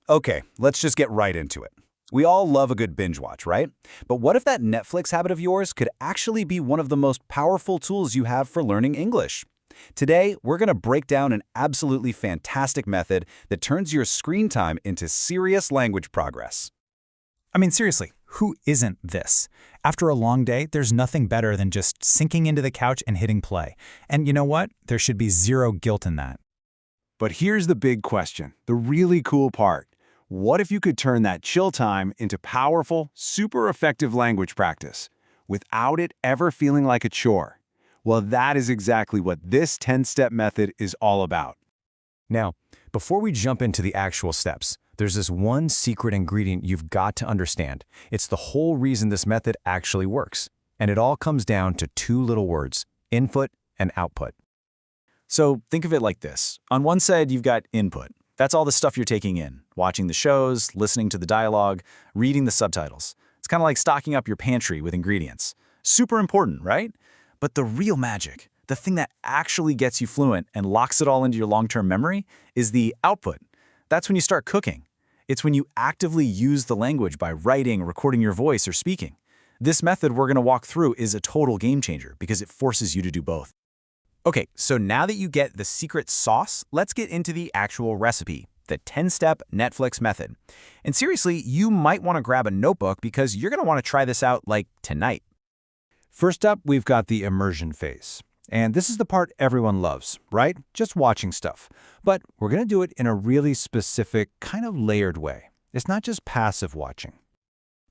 Okay, let's just get right into it. We all love a good binge watch, right? But what if that Netflix habit of yours could actually be one of the most powerful tools you have for learning English? Today, we're going to break down an absolutely fantastic method that turns your screen time into serious language progress. I mean, seriously, who isn't this? After a long day, there's nothing better than just sinking into the couch and hitting play. And you know what? There should be zero guilt in that. But here's the big question, the really cool part. What if you could turn that chill time into powerful, super effective language practice without it ever feeling like a chore? Well, that is exactly what this 10-step method is all about. Now, before we jump into the actual steps, there's this one secret ingredient you've got to understand. It's the whole reason this method actually works. And it all comes down to two little words, input and output. So think of it like this. On one side, you've got input. That's all the stuff you're taking in, watching the shows, listening to the dialogue, reading the subtitles. It's kind of like stocking up your pantry with ingredients. Super important, right? But the real magic, the thing that actually gets you fluent and locks it all into your long-term memory, is the output. That's when you start cooking. It's when you actively use the language by writing, recording your voice, or speaking. This method we're going to walk through is a total game changer because it forces you to do both. Okay, so now that you get the secret sauce, let's get into the actual recipe, the 10-step Netflix method. And seriously, you might want to grab a notebook because you're going to want to try this out like tonight. First up, we've got the immersion phase. And this is the part everyone loves, right? Just watching stuff. But we're going to do it in a really specific, kind of layered way. It's not just passive watching.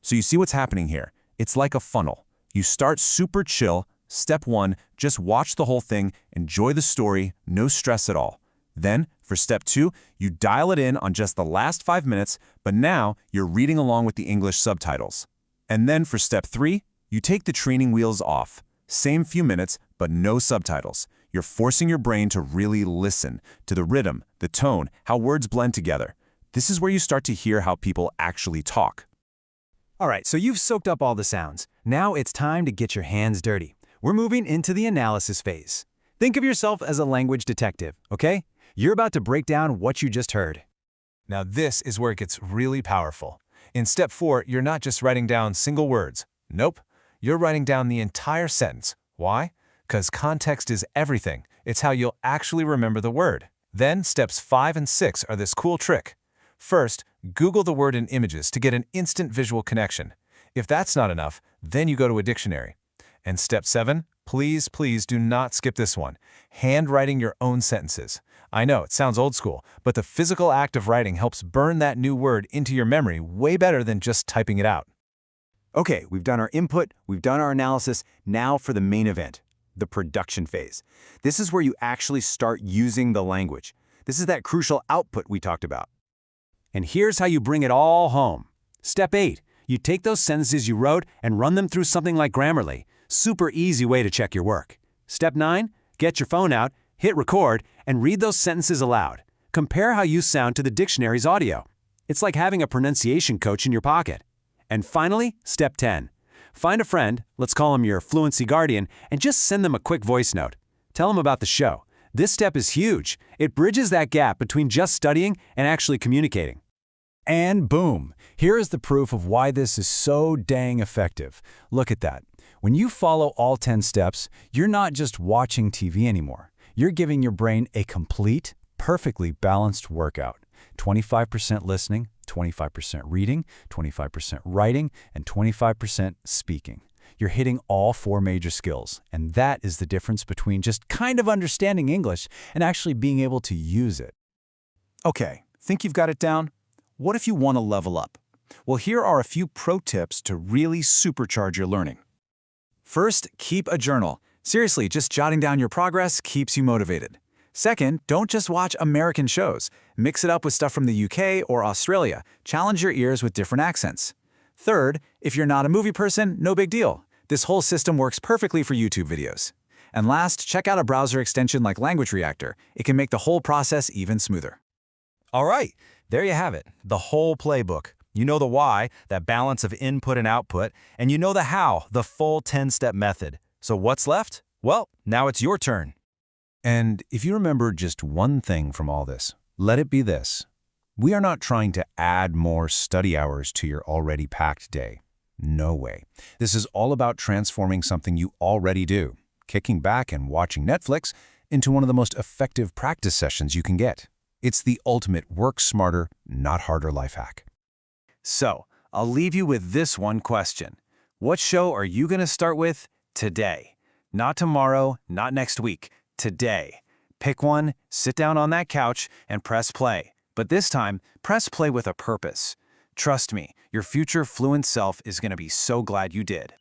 So you see what's happening here. It's like a funnel. You start super chill. Step 1, just watch the whole thing, enjoy the story, no stress at all. Then, for step 2, you dial it in on just the last 5 minutes, but now you're reading along with the English subtitles. And then for step 3, you take the training wheels off. Same few minutes, but no subtitles. You're forcing your brain to really listen to the rhythm, the tone, how words blend together. This is where you start to hear how people actually talk. All right, so you've soaked up all the sounds. Now it's time to get your hands dirty. We're moving into the analysis phase. Think of yourself as a language detective, okay? You're about to break down what you just heard. Now this is where it gets really powerful. In step 4, you're not just writing down single words. Nope, you're writing down the entire sentence. Why? Because context is everything. It's how you'll actually remember the word. Then steps 5 and 6 are this cool trick. First, Google the word in images to get an instant visual connection. If that's not enough, then you go to a dictionary. And step 7, please do not skip this one. Handwriting your own sentences. I know, it sounds old school, but the physical act of writing helps burn that new word into your memory way better than just typing it out. Okay, we've done our input, we've done our analysis. Now for the main event, the production phase. This is where you actually start using the language. This is that crucial output we talked about. And here's how you bring it all home. Step 8, you take those sentences you wrote and run them through something like Grammarly. Super easy way to check your work. Step 9, get your phone out, hit record, and read those sentences aloud. Compare how you sound to the dictionary's audio. It's like having a pronunciation coach in your pocket. And finally, step 10. Find a friend, let's call him your fluency guardian, and just send them a quick voice note. Tell them about the show. This step is huge. It bridges that gap between just studying and actually communicating. And boom, here is the proof of why this is so dang effective. Look at that. When you follow all 10 steps, you're not just watching TV anymore. You're giving your brain a complete, perfectly balanced workout. 25% listening, 25% reading, 25% writing, and 25% speaking. You're hitting all 4 major skills, and that is the difference between just kind of understanding English and actually being able to use it. Okay, think you've got it down? What if you want to level up? Well, here are a few pro tips to really supercharge your learning. First, keep a journal. Seriously, just jotting down your progress keeps you motivated. Second, don't just watch American shows. Mix it up with stuff from the UK or Australia. Challenge your ears with different accents. Third, if you're not a movie person, no big deal. This whole system works perfectly for YouTube videos. And last, check out a browser extension like Language Reactor. It can make the whole process even smoother. All right, there you have it, the whole playbook. You know the why, that balance of input and output, and you know the how, the full 10-step method. So what's left? Well, now it's your turn. And if you remember just one thing from all this, let it be this. We are not trying to add more study hours to your already packed day. No way. This is all about transforming something you already do, kicking back and watching Netflix, into one of the most effective practice sessions you can get. It's the ultimate work smarter, not harder life hack. So, I'll leave you with this one question. What show are you going to start with today? Not tomorrow, not next week, today. Pick one, sit down on that couch, and press play. But this time, press play with a purpose. Trust me, your future fluent self is going to be so glad you did.